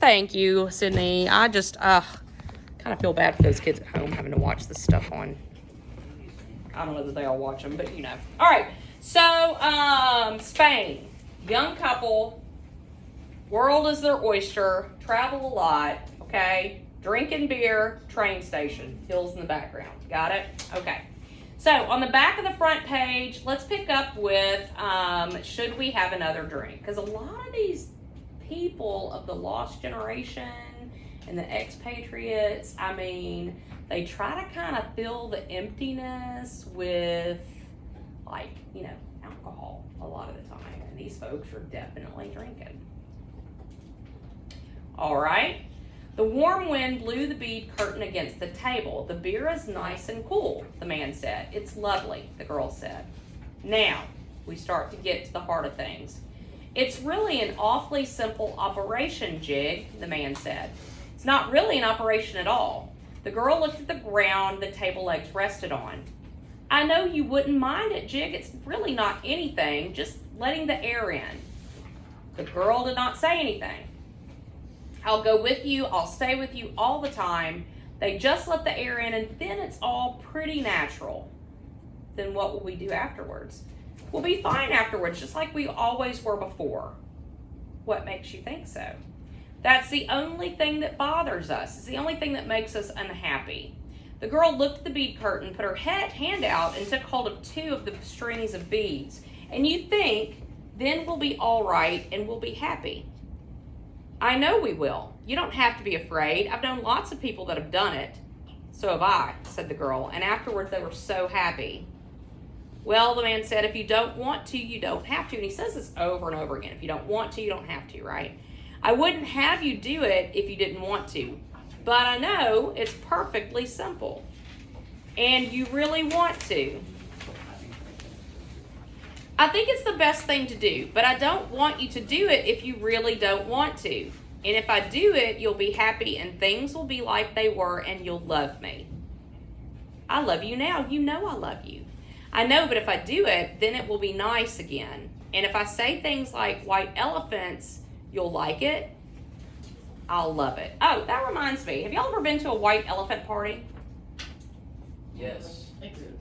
thank you, Sydney. I just kind of feel bad for those kids at home having to watch this stuff on. I don't know that they all watch them, but you know. All right, so Spain, young couple, world is their oyster, travel a lot, okay? Drinking beer, train station, hills in the background. Got it? Okay. So on the back of the front page, let's pick up with should we have another drink? Because a lot of these people of the lost generation and the expatriates, I mean, they try to kind of fill the emptiness with, like, you know, alcohol a lot of the time. And these folks are definitely drinking. All right. The warm wind blew the bead curtain against the table. The beer is nice and cool, the man said. It's lovely, the girl said. Now, we start to get to the heart of things. It's really an awfully simple operation, Jig, the man said. It's not really an operation at all. The girl looked at the ground the table legs rested on. I know you wouldn't mind it, Jig. It's really not anything, just letting the air in. The girl did not say anything. I'll go with you, I'll stay with you all the time. They just let the air in and then it's all pretty natural. Then what will we do afterwards? We'll be fine afterwards, just like we always were before. What makes you think so? That's the only thing that bothers us. It's the only thing that makes us unhappy. The girl looked at the bead curtain, put her hand out and took hold of 2 of the strings of beads. And you think, then we'll be all right and we'll be happy. I know we will. You don't have to be afraid. I've known lots of people that have done it. So have I, said the girl, and afterwards they were so happy. Well, the man said, if you don't want to, you don't have to. And he says this over and over again. If you don't want to, you don't have to, right? I wouldn't have you do it if you didn't want to. But I know it's perfectly simple. And you really want to. I think it's the best thing to do, but I don't want you to do it if you really don't want to. And if I do it, you'll be happy and things will be like they were and you'll love me. I love you now. You know I love you. I know, but if I do it, then it will be nice again. And if I say things like white elephants, you'll like it. I'll love it. Oh, that reminds me. Have y'all ever been to a white elephant party? Yes.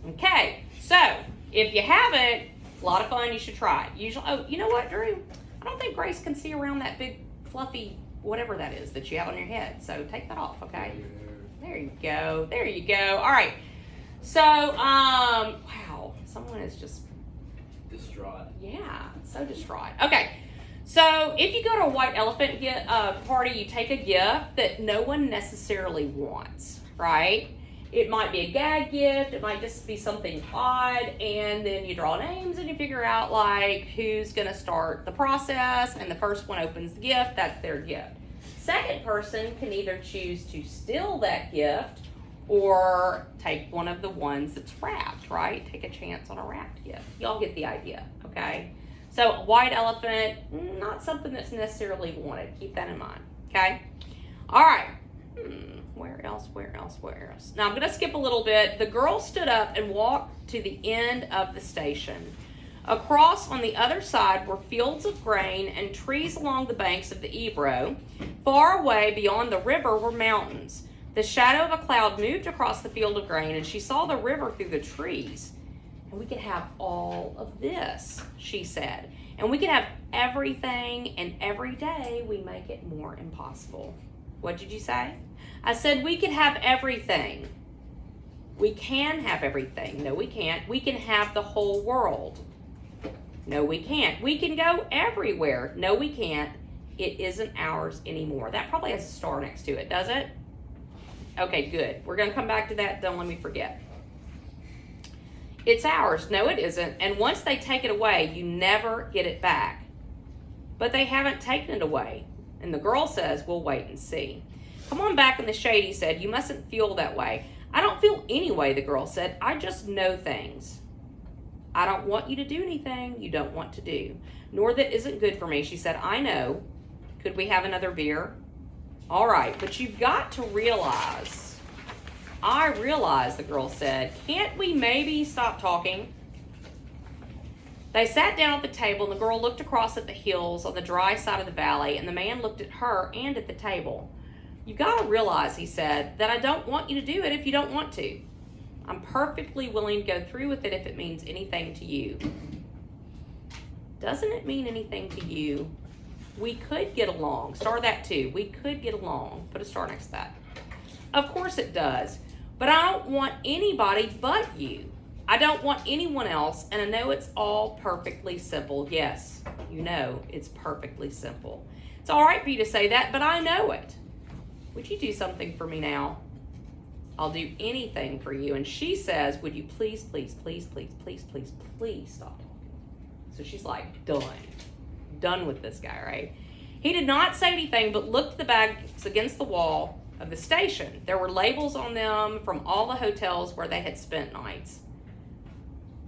Okay, so if you haven't, a lot of fun, you should try it. Usually, oh, you know what, Drew? I don't think Grace can see around that big, fluffy, whatever that is that you have on your head. So take that off, okay? There you go. There you go. All right. So, wow, someone is just distraught. Yeah, so distraught. Okay. So if you go to a white elephant party, you take a gift that no one necessarily wants, right? It might be a gag gift. It might just be something odd. And then you draw names and you figure out like who's going to start the process. And the first one opens the gift. That's their gift. Second person can either choose to steal that gift or take one of the ones that's wrapped, right? Take a chance on a wrapped gift. Y'all get the idea, okay? So white elephant, not something that's necessarily wanted. Keep that in mind, okay? All right. Where else? Now I'm going to skip a little bit. The girl stood up and walked to the end of the station. Across on the other side were fields of grain and trees along the banks of the Ebro. Far away beyond the river were mountains. The shadow of a cloud moved across the field of grain, and she saw the river through the trees. And we could have all of this, she said. And we could have everything, and every day we make it more impossible. What did you say? I said we could have everything. We can have everything. No, we can't. We can have the whole world. No, we can't. We can go everywhere. No, we can't. It isn't ours anymore. That probably has a star next to it, does it? Okay, good. We're going to come back to that. Don't let me forget. It's ours. No, it isn't. And once they take it away, you never get it back. But they haven't taken it away. And the girl says, we'll wait and see. Come on back in the shade, he said. You mustn't feel that way. I don't feel any way, the girl said. I just know things. I don't want you to do anything you don't want to do. Nor that isn't good for me, she said. I know. Could we have another beer? All right, but you've got to realize. I realize, the girl said. Can't we maybe stop talking? They sat down at the table, and the girl looked across at the hills on the dry side of the valley, and the man looked at her and at the table. "You've got to realize," he said, "that I don't want you to do it if you don't want to. I'm perfectly willing to go through with it if it means anything to you." Doesn't it mean anything to you? We could get along. Star that too. We could get along. Put a star next to that. Of course it does. But I don't want anybody but you. I don't want anyone else, and I know it's all perfectly simple. Yes, you know it's perfectly simple. It's all right for you to say that, but I know it. Would you do something for me now? I'll do anything for you. And she says, would you please, please, please, please, please, please, please stop talking? So she's like, done with this guy, right? He did not say anything, but looked at the bags against the wall of the station. There were labels on them from all the hotels where they had spent nights.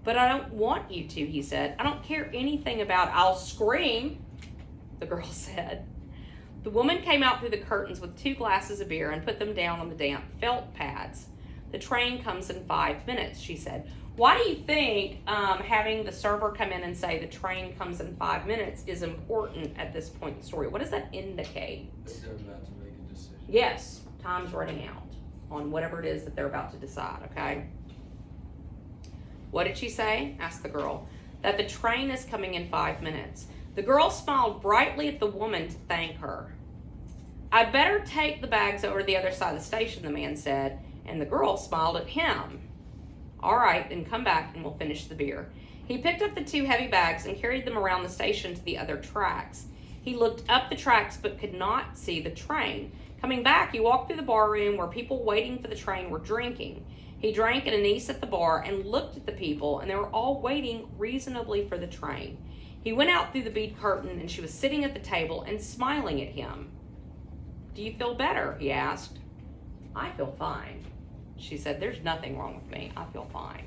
"But I don't want you to," he said. "I don't care anything about it. I'll scream," the girl said. The woman came out through the curtains with 2 glasses of beer and put them down on the damp felt pads. "The train comes in 5 minutes," she said. Why do you think having the server come in and say the train comes in 5 minutes is important at this point in the story? What does that indicate? That they're about to make a decision. Yes, time's running out on whatever it is that they're about to decide, okay? "What did she say?" asked the girl. "That the train is coming in 5 minutes. The girl smiled brightly at the woman to thank her. "I'd better take the bags over to the other side of the station," the man said, and the girl smiled at him. "All right, then come back and we'll finish the beer." He picked up the 2 heavy bags and carried them around the station to the other tracks. He looked up the tracks but could not see the train. Coming back, he walked through the bar room where people waiting for the train were drinking. He drank an anise at the bar and looked at the people, and they were all waiting reasonably for the train. He went out through the bead curtain, and she was sitting at the table and smiling at him. "Do you feel better?" he asked. "I feel fine." She said, "There's nothing wrong with me. I feel fine."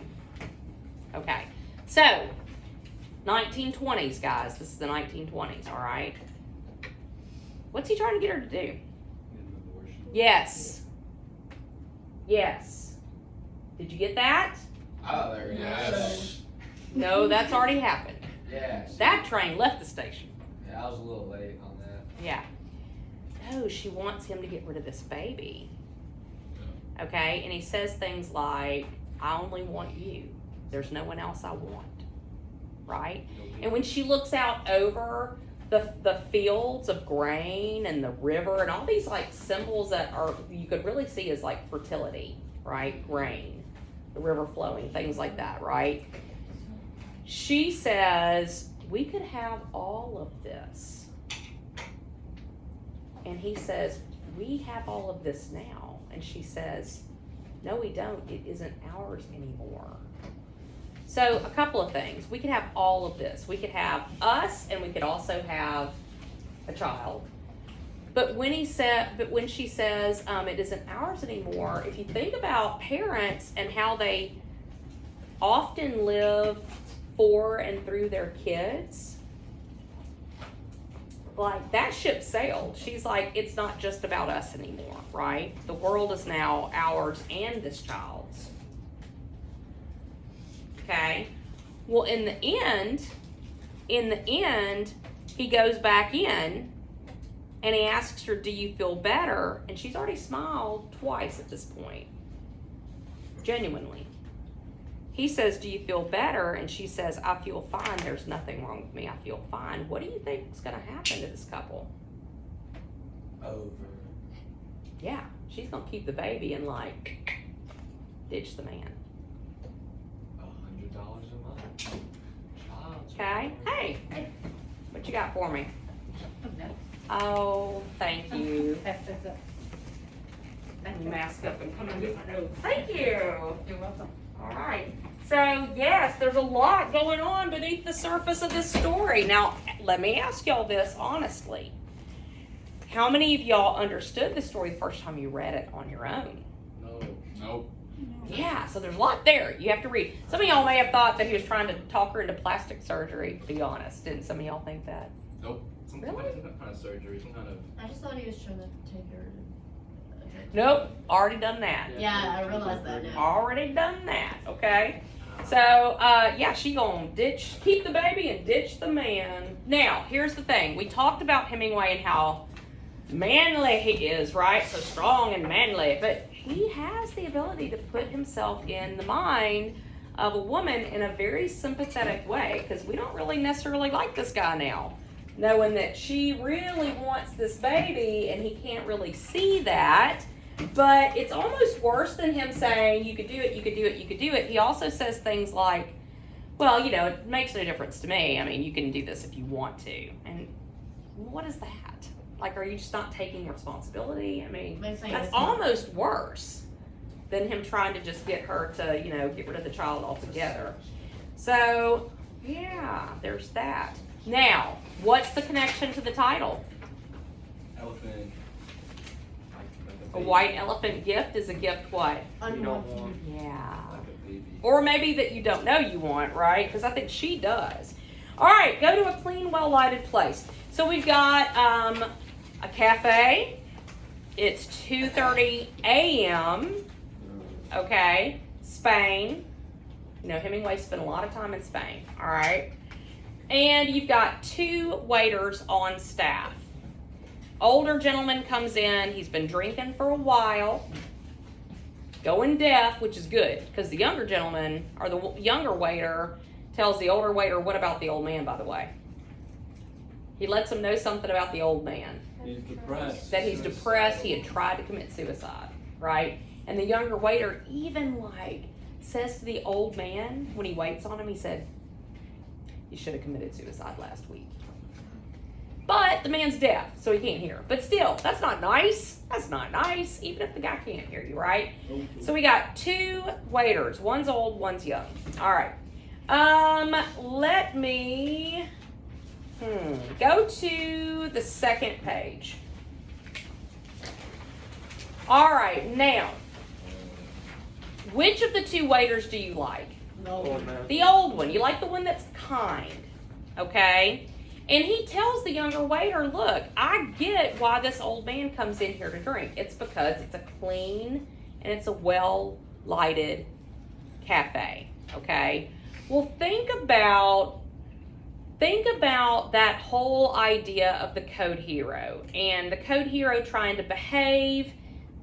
Okay, so 1920s, guys. This is the 1920s, all right? What's he trying to get her to do? Get an abortion. Yes. Yes. Did you get that? Oh, there it is. Yes. No, that's already happened. Yes. That train left the station. Yeah, I was a little late on that. Yeah. No, she wants him to get rid of this baby. Okay, and he says things like, "I only want you. There's no one else I want." Right? And when she looks out over the fields of grain and the river and all these like symbols that are, you could really see as like fertility, right? Grain, the river flowing, things like that, right? She says, "We could have all of this." And he says, "We have all of this now." And she says, "No, we don't. It isn't ours anymore." So a couple of things. We could have all of this. We could have us, and we could also have a child. But when she says it isn't ours anymore, if you think about parents and how they often live for and through their kids, like that ship sailed. She's like, it's not just about us anymore, right? The world is now ours and this child's. Okay. Well, in the end, he goes back in and he asks her, "Do you feel better?" And she's already smiled twice at this point. Genuinely. He says, "Do you feel better?" And she says, "I feel fine. There's nothing wrong with me. I feel fine." What do you think is going to happen to this couple? Over. Yeah, she's going to keep the baby and like ditch the man. $100 a month. Child's Okay? support. Hey, what you got for me? Oh, thank you. Let me mask up and come and get my notes. Thank you. You're welcome. All right. So, yes, there's a lot going on beneath the surface of this story. Now, let me ask y'all this honestly. How many of y'all understood the story the first time you read it on your own? No. Nope. Yeah, so there's a lot there. You have to read. Some of y'all may have thought that he was trying to talk her into plastic surgery, to be honest. Didn't some of y'all think that? Nope. Some Really? kind of surgery, some kind of. I just thought he was trying to take her. Nope, already done that. Yeah, I realized that now. Already done that, okay? So, yeah, she gonna keep the baby and ditch the man. Now, here's the thing. We talked about Hemingway and how manly he is, right? So strong and manly. But he has the ability to put himself in the mind of a woman in a very sympathetic way, because we don't really necessarily like this guy now, knowing that she really wants this baby and he can't really see that. But it's almost worse than him saying, you could do it, you could do it, you could do it. He also says things like, well, you know, it makes no difference to me. I mean, you can do this if you want to. And what is that? Like, are you just not taking responsibility? I mean, that's almost worse than him trying to just get her to, you know, get rid of the child altogether. So, yeah, there's that. Now, what's the connection to the title? Elephant. A white elephant gift is a gift what? You don't want Yeah. like a baby. Or maybe that you don't know you want, right? Because I think she does. All right, go to a clean, well-lighted place. So we've got a cafe. It's 2:30 a.m. Okay, Spain. You know, Hemingway spent a lot of time in Spain. All right. And you've got 2 waiters on staff. Older gentleman comes in. He's been drinking for a while, going deaf, which is good, because the younger gentleman, or the younger waiter, tells the older waiter, what about the old man, by the way? He lets him know something about the old man. He's depressed. That he's depressed. He had tried to commit suicide, right? And the younger waiter even, like, says to the old man, when he waits on him, he said, you should have committed suicide last week. But the man's deaf, so he can't hear. But still, that's not nice. That's not nice, even if the guy can't hear you, right? So we got 2 waiters. One's old, one's young. All right. Let me go to the second page. All right, now, which of the 2 waiters do you like? The old one. You like the one that's kind, okay? And he tells the younger waiter, look, I get why this old man comes in here to drink. It's because it's a clean and it's a well-lighted cafe, okay? Well, think about that whole idea of the code hero, and the code hero trying to behave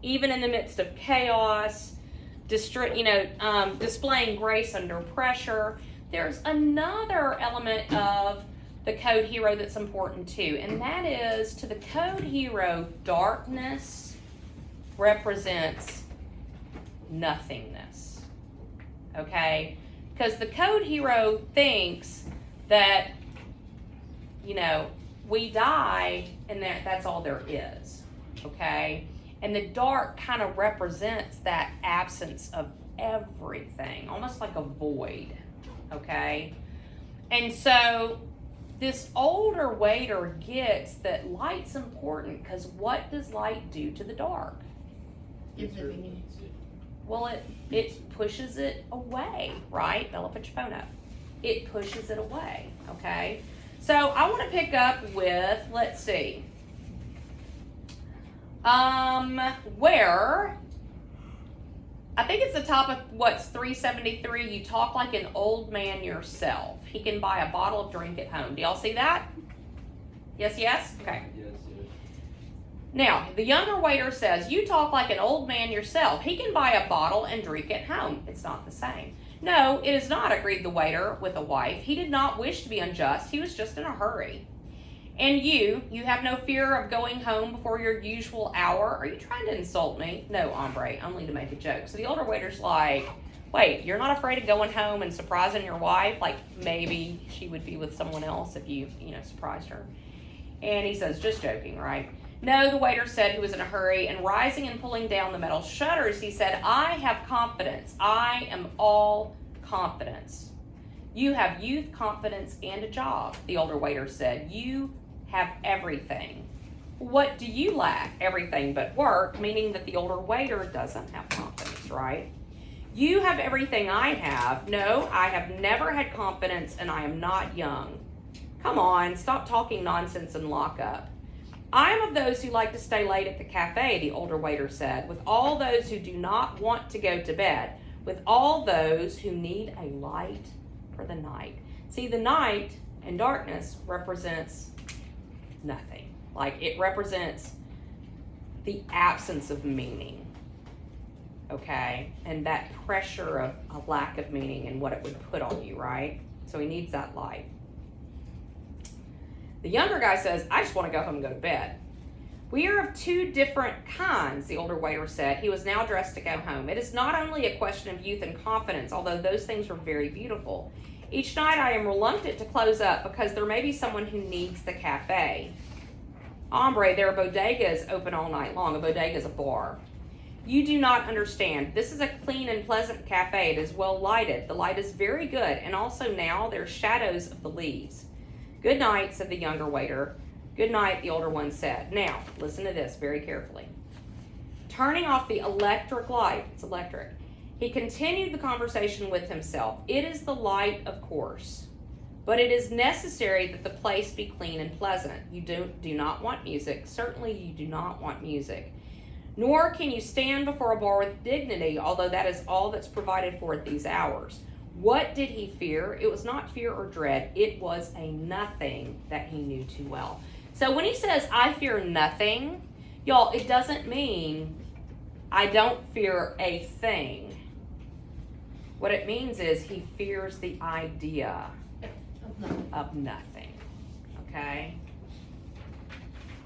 even in the midst of chaos, displaying grace under pressure. There's another element of the code hero that's important too, and that is, to the code hero, darkness represents nothingness, okay? Because the code hero thinks that, you know, we die and that's all there is, okay? And the dark kind of represents that absence of everything, almost like a void, okay? And so this older waiter gets that light's important, because what does light do to the dark? Well, it pushes it away, right? Bella, put your phone up. It pushes it away, okay? So I want to pick up with, let's see, where, I think it's the top of what's 373, you talk like an old man yourself. He can buy a bottle of drink at home. Do y'all see that? Yes, yes? Okay. Yes, yes. Now, the younger waiter says, you talk like an old man yourself. He can buy a bottle and drink at home. It's not the same. No, it is not, agreed the waiter with a wife. He did not wish to be unjust. He was just in a hurry. And you have no fear of going home before your usual hour? Are you trying to insult me? No, hombre, only to make a joke. So the older waiter's like, wait, you're not afraid of going home and surprising your wife? Like, maybe she would be with someone else if you surprised her. And he says, just joking, right? No, the waiter said, he was in a hurry, and rising and pulling down the metal shutters, he said, I have confidence. I am all confidence. You have youth, confidence, and a job, the older waiter said. You have everything. What do you lack? Everything but work, meaning that the older waiter doesn't have confidence, right? You have everything I have. No, I have never had confidence, and I am not young. Come on, stop talking nonsense and lock up. I am of those who like to stay late at the cafe, the older waiter said, with all those who do not want to go to bed. with all those who need a light for the night. See, the night and darkness represents nothing. Like, it represents the absence of meaning, okay? And that pressure of a lack of meaning and what it would put on you, right? So he needs that light. The younger guy says, I just want to go home and go to bed. We are of two different kinds, the older waiter said. He was now dressed to go home. It is not only a question of youth and confidence, although those things are very beautiful. Each night I am reluctant to close up because there may be someone who needs the cafe. Hombre, there are bodegas open all night long. A bodega is a bar. You do not understand. This is a clean and pleasant cafe. It is well lighted. The light is very good, and also now there are shadows of the leaves. Good night, said the younger waiter. Good night, the older one said. Now, listen to this very carefully. Turning off the electric light, it's electric, he continued the conversation with himself. It is the light, of course, but it is necessary that the place be clean and pleasant. You do not want music. Certainly you do not want music. Nor can you stand before a bar with dignity, although that is all that's provided for at these hours. What did he fear? It was not fear or dread. It was a nothing that he knew too well. So when he says, I fear nothing, y'all, it doesn't mean I don't fear a thing. What it means is he fears the idea of nothing, okay?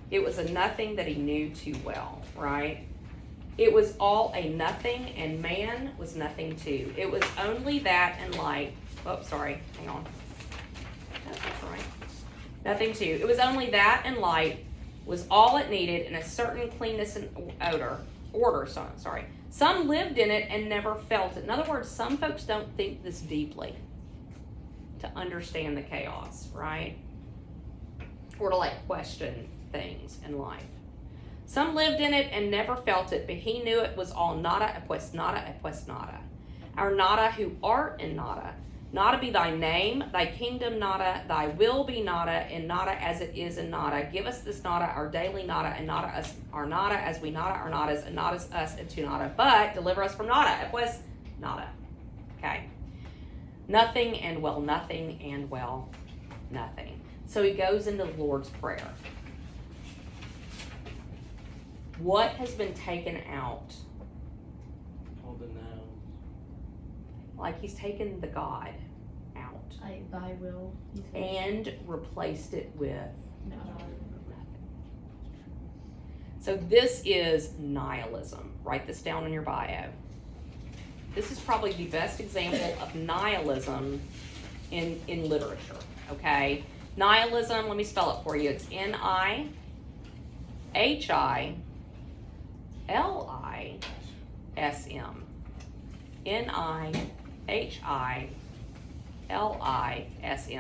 It was a nothing that he knew too well, right? It was all a nothing, and man was nothing too. It was only that and light. Oh, sorry, hang on. That's right. Nothing too. It was only that and light was all it needed, and a certain cleanness and order. Sorry. Some lived in it and never felt it. In other words, some folks don't think this deeply to understand the chaos, right? Or to question things in life. Some lived in it and never felt it, but he knew it was all nada, pues nada, pues nada. Our nada who art in nada. Nada be thy name, thy kingdom nada, thy will be nada, and nada as it is in nada. Give us this nada, our daily nada, and nada us our nada as we nada our nadas, and nada us into nada. But deliver us from nada, pues nada. Okay. Nothing and well nothing and well nothing. So he goes into the Lord's Prayer. What has been taken out? All the nouns. Like he's taken the God out. Thy will. And replaced it with No. nothing. So this is nihilism. Write this down in your bio. This is probably the best example of nihilism in literature, okay? Nihilism, let me spell it for you. It's Nihilism. Nihilism.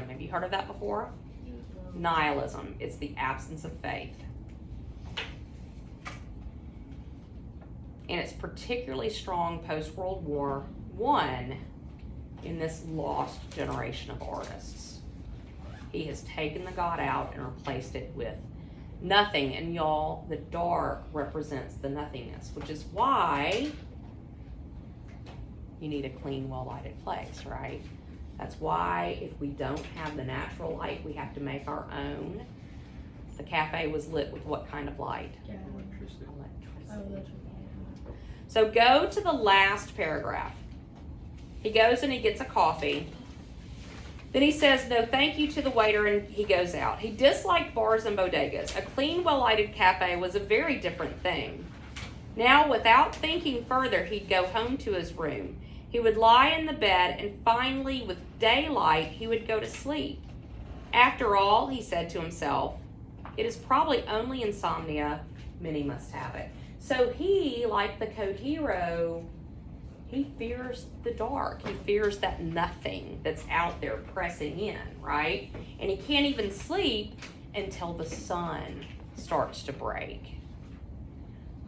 Have you heard of that before? Nihilism. It's the absence of faith. And it's particularly strong post-World War I in this lost generation of artists. He has taken the God out and replaced it with nothing. And y'all, the dark represents the nothingness, which is why you need a clean, well-lighted place, right? That's why if we don't have the natural light, we have to make our own. The cafe was lit with what kind of light? Yeah. Electricity. Electricity. So go to the last paragraph. He goes and he gets a coffee. Then he says, no, thank you to the waiter, and he goes out. He disliked bars and bodegas. A clean, well-lighted cafe was a very different thing. Now, without thinking further, he'd go home to his room. He would lie in the bed, and finally, with daylight, he would go to sleep. After all, he said to himself, it is probably only insomnia. Many must have it. So he, like the code hero, he fears the dark. He fears that nothing that's out there pressing in, right? And he can't even sleep until the sun starts to break.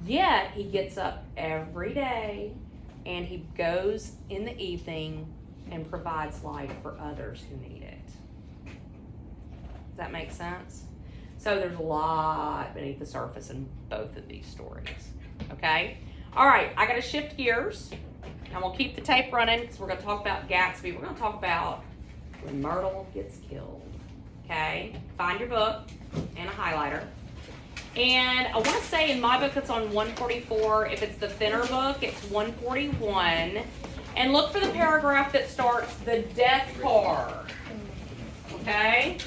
Yet he gets up every day and he goes in the evening and provides light for others who need it. Does that make sense? So there's a lot beneath the surface in both of these stories. Okay? All right, I got to shift gears, and we'll keep the tape running because we're going to talk about Gatsby. We're going to talk about when Myrtle gets killed. Okay, find your book and a highlighter. And I want to say in my book it's on 144. If it's the thinner book, it's 141. And look for the paragraph that starts the death car. Okay?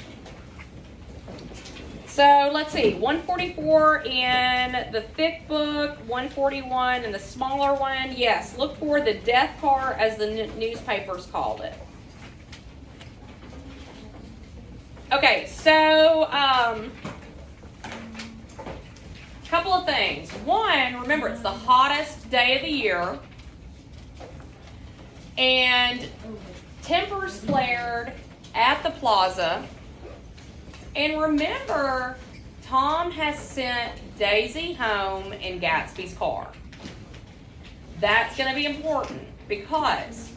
So let's see, 144 in the thick book, 141 in the smaller one. Yes, look for the death car as the newspapers called it. Okay, so couple of things. One, remember it's the hottest day of the year, and tempers flared at the plaza. And remember, Tom has sent Daisy home in Gatsby's car. That's going to be important because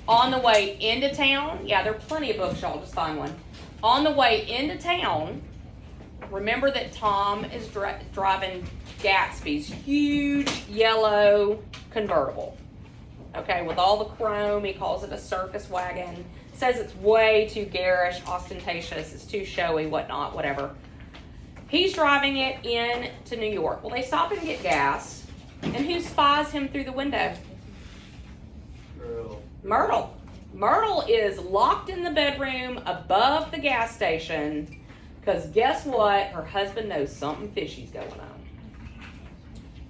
on the way into town, yeah, there are plenty of books, y'all, just find one. On the way into town, remember that Tom is driving Gatsby's huge yellow convertible. Okay, with all the chrome, he calls it a circus wagon. Says it's way too garish, ostentatious, it's too showy, whatnot, whatever. He's driving it in to New York. Well, they stop and get gas, and who spies him through the window? Myrtle. Myrtle is locked in the bedroom above the gas station because guess what? Her husband knows something fishy's going on.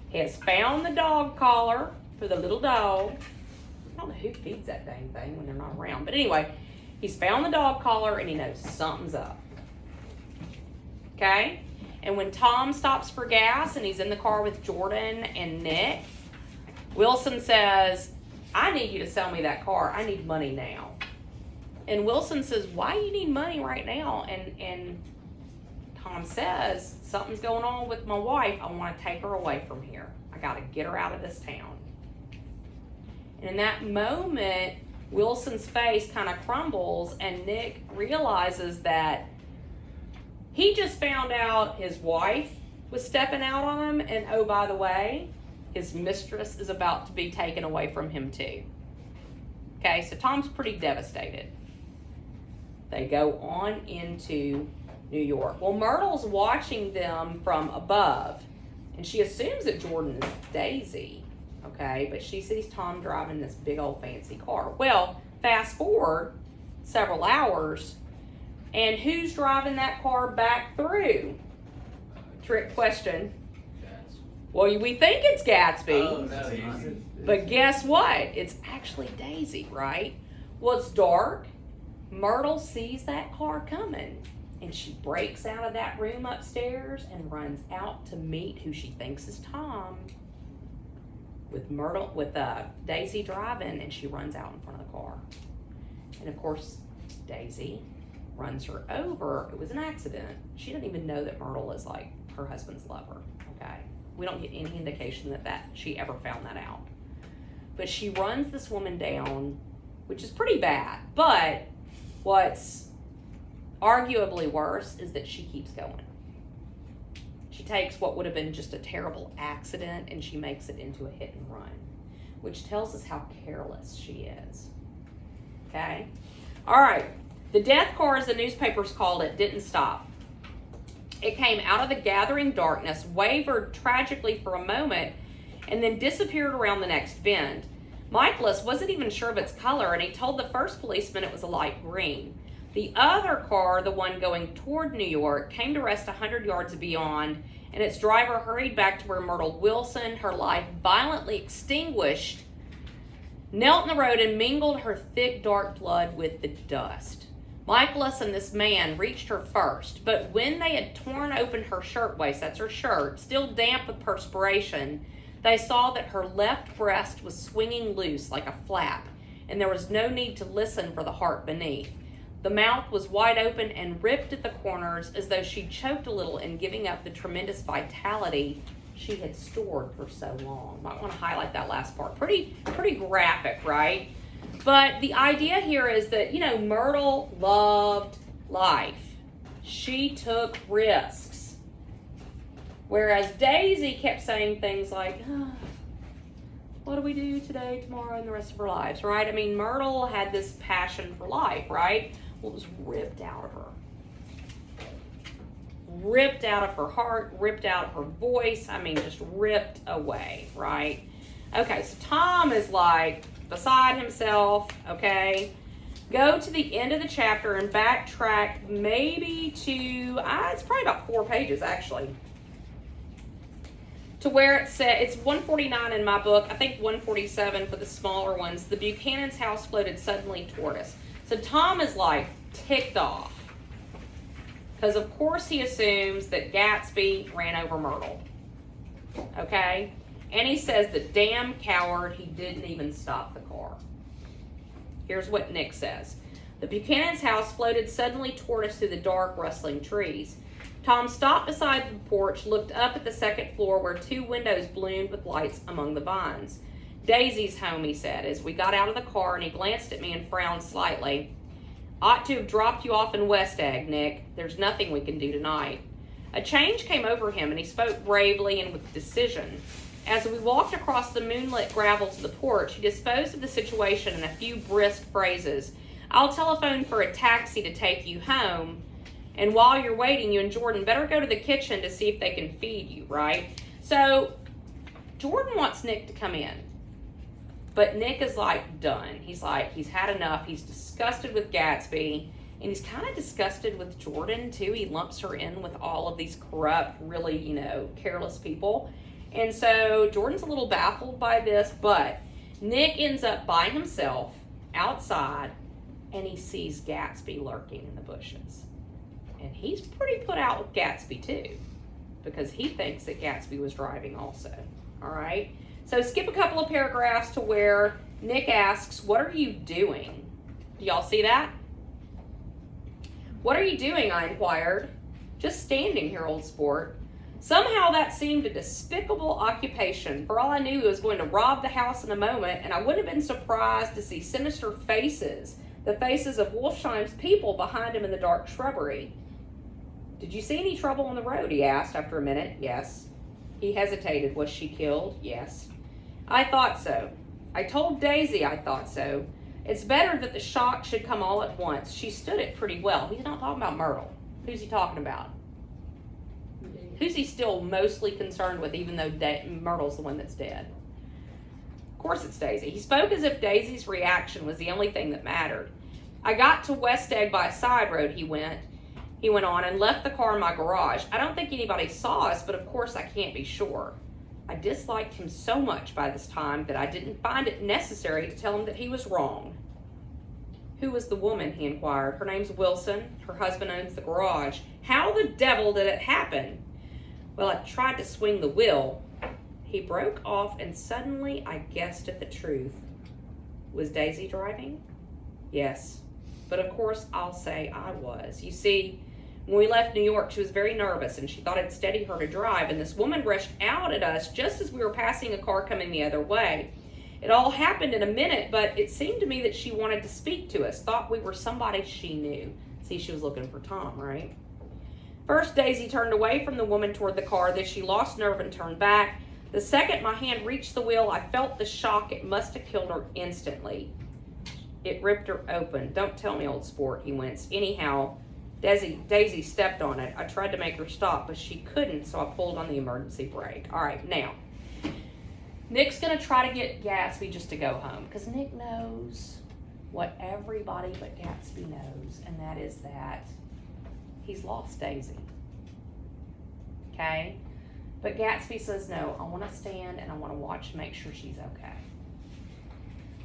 He has found the dog collar for the little dog. I don't know who feeds that dang thing when they're not around. But anyway, he's found the dog collar and he knows something's up. Okay? And when Tom stops for gas and he's in the car with Jordan and Nick, Wilson says, I need you to sell me that car. I need money now. And Wilson says, why do you need money right now? And Tom says, something's going on with my wife. I want to take her away from here. I got to get her out of this town. And in that moment, Wilson's face kind of crumbles and Nick realizes that he just found out his wife was stepping out on him, and oh, by the way, his mistress is about to be taken away from him too. Okay, so Tom's pretty devastated. They go on into New York. Well, Myrtle's watching them from above, and she assumes that Jordan is Daisy. Okay, but she sees Tom driving this big old fancy car. Well, fast forward several hours, and who's driving that car back through? Trick question. Well, we think it's Gatsby, Oh, no, but guess what? It's actually Daisy, right? Well, it's dark. Myrtle sees that car coming, and she breaks out of that room upstairs and runs out to meet who she thinks is Tom. With Daisy driving, and she runs out in front of the car. And of course, Daisy runs her over. It was an accident. She didn't even know that Myrtle is like her husband's lover. Okay, we don't get any indication that she ever found that out. But she runs this woman down, which is pretty bad. But what's arguably worse is that she keeps going. She takes what would have been just a terrible accident and she makes it into a hit and run, which tells us how careless she is. Okay? All right. The death car, as the newspapers called it, didn't stop. It came out of the gathering darkness, wavered tragically for a moment, and then disappeared around the next bend. Michaelis wasn't even sure of its color, and he told the first policeman it was a light green. The other car, the one going toward New York, came to rest 100 yards beyond, and its driver hurried back to where Myrtle Wilson, her life violently extinguished, knelt in the road and mingled her thick, dark blood with the dust. Michaelis and this man reached her first, but when they had torn open her shirtwaist, that's her shirt, still damp with perspiration, they saw that her left breast was swinging loose like a flap, and there was no need to listen for the heart beneath. The mouth was wide open and ripped at the corners as though she choked a little in giving up the tremendous vitality she had stored for so long. Might want to highlight that last part. Pretty graphic, right? But the idea here is that, Myrtle loved life. She took risks. Whereas Daisy kept saying things like, what do we do today, tomorrow, and the rest of our lives, right? I mean, Myrtle had this passion for life, right? Well, it was ripped out of her. Ripped out of her heart, ripped out of her voice. I mean, just ripped away, right? Okay, so Tom is like beside himself, okay? Go to the end of the chapter and backtrack maybe to, it's probably about 4 pages actually, to where it said, it's 149 in my book, I think 147 for the smaller ones. The Buchanan's house floated suddenly toward us. So Tom is like ticked off. Because of course he assumes that Gatsby ran over Myrtle. Okay? And he says, the damn coward, he didn't even stop the car. Here's what Nick says. The Buchanan's house floated suddenly toward us through the dark, rustling trees. Tom stopped beside the porch, looked up at the second floor where 2 windows bloomed with lights among the vines. Daisy's home, he said, as we got out of the car, and he glanced at me and frowned slightly. Ought to have dropped you off in West Egg, Nick. There's nothing we can do tonight. A change came over him, and he spoke bravely and with decision. As we walked across the moonlit gravel to the porch, he disposed of the situation in a few brisk phrases. I'll telephone for a taxi to take you home, and while you're waiting, you and Jordan better go to the kitchen to see if they can feed you, right? So Jordan wants Nick to come in. But Nick is like done. He's like, he's had enough. He's disgusted with Gatsby. And he's kind of disgusted with Jordan too. He lumps her in with all of these corrupt, really, careless people. And so Jordan's a little baffled by this. But Nick ends up by himself outside. And he sees Gatsby lurking in the bushes. And he's pretty put out with Gatsby too. Because he thinks that Gatsby was driving also. All right. So skip a couple of paragraphs to where Nick asks, what are you doing? Do y'all see that? What are you doing? I inquired. Just standing here, old sport. Somehow that seemed a despicable occupation. For all I knew, he was going to rob the house in a moment, and I wouldn't have been surprised to see sinister faces, the faces of Wolfsheim's people behind him in the dark shrubbery. Did you see any trouble on the road? He asked after a minute. Yes. He hesitated. Was she killed? Yes. I thought so. I told Daisy I thought so. It's better that the shock should come all at once. She stood it pretty well. He's not talking about Myrtle. Who's he talking about? Who's he still mostly concerned with, even though Myrtle's the one that's dead? Of course it's Daisy. He spoke as if Daisy's reaction was the only thing that mattered. I got to West Egg by a side road, he went on, and left the car in my garage. I don't think anybody saw us, but of course I can't be sure. I disliked him so much by this time that I didn't find it necessary to tell him that he was wrong. Who was the woman? He inquired. Her name's Wilson. Her husband owns the garage. How the devil did it happen? Well, I tried to swing the wheel. He broke off, and suddenly I guessed at the truth. Was Daisy driving? Yes. But of course I'll say I was. You see, when we left New York, she was very nervous, and she thought it'd steady her to drive, and this woman rushed out at us just as we were passing a car coming the other way. It all happened in a minute, but it seemed to me that she wanted to speak to us, thought we were somebody she knew. See, she was looking for Tom, right? First, Daisy turned away from the woman toward the car, then she lost nerve and turned back. The second my hand reached the wheel, I felt the shock. It must have killed her instantly. It ripped her open. Don't tell me, old sport, he winced. Anyhow, Daisy stepped on it. I tried to make her stop, but she couldn't, so I pulled on the emergency brake. All right, now, Nick's going to try to get Gatsby just to go home, because Nick knows what everybody but Gatsby knows, and that is that he's lost Daisy. Okay? But Gatsby says, no, I want to stand and I want to watch and make sure she's okay.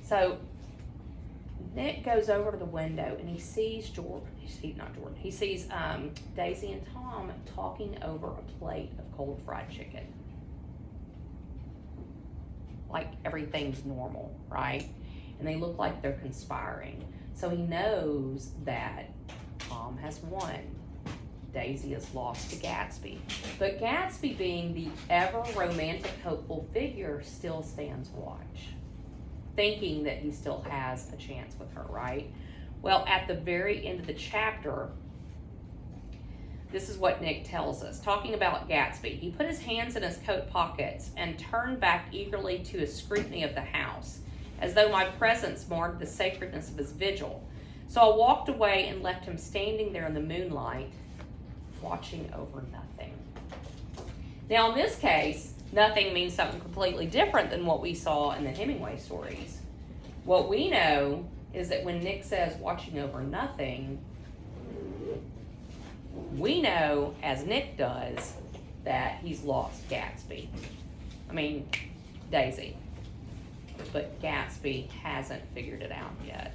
So Nick goes over to the window and he sees he sees Daisy and Tom talking over a plate of cold fried chicken. Like everything's normal, right? And they look like they're conspiring. So he knows that Tom has won. Daisy is lost to Gatsby. But Gatsby, being the ever romantic, hopeful figure, still stands watch, thinking that he still has a chance with her, right? Well, at the very end of the chapter, this is what Nick tells us, talking about Gatsby. He put his hands in his coat pockets and turned back eagerly to his scrutiny of the house, as though my presence marked the sacredness of his vigil. So I walked away and left him standing there in the moonlight, watching over nothing. Now, in this case, nothing means something completely different than what we saw in the Hemingway stories. What we know is that when Nick says watching over nothing, we know, as Nick does, that he's lost Gatsby. I mean, Daisy. But Gatsby hasn't figured it out yet.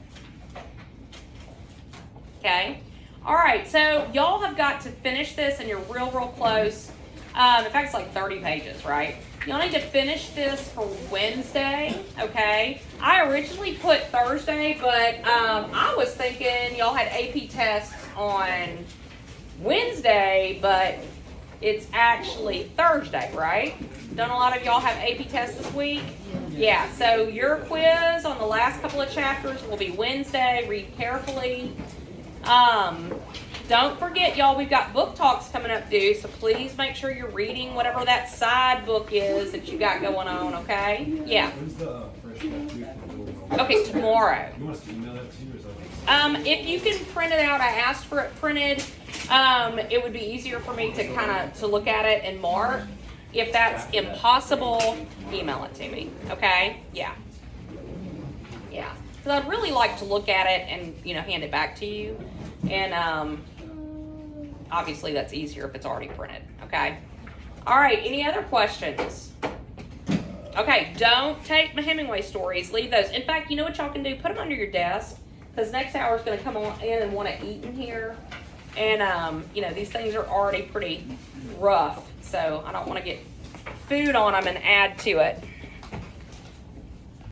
Okay? All right, so y'all have got to finish this, and you're real close. In fact, it's like 30 pages, right? Y'all need to finish this for Wednesday, okay? I originally put Thursday, but I was thinking y'all had AP tests on Wednesday, but it's actually Thursday, right? Don't a lot of y'all have AP tests this week? Yeah, so your quiz on the last couple of chapters will be Wednesday. Read carefully. Don't forget, y'all, we've got book talks coming up due, so please make sure you're reading whatever that side book is that you got going on, okay? Yeah. When's the first week? Okay, tomorrow. You want us to email that to you or something? If you can print it out, I asked for it printed. It would be easier for me to to look at it and mark. If that's impossible, email it to me, okay? Yeah. Yeah. Because I'd really like to look at it and, hand it back to you. And obviously that's easier if it's already printed, okay? All right, any other questions? Okay, don't take my Hemingway stories. Leave those. In fact, you know what y'all can do? Put them under your desk, because next hour is going to come on in and want to eat in here. And, these things are already pretty rough, so I don't want to get food on them and add to it.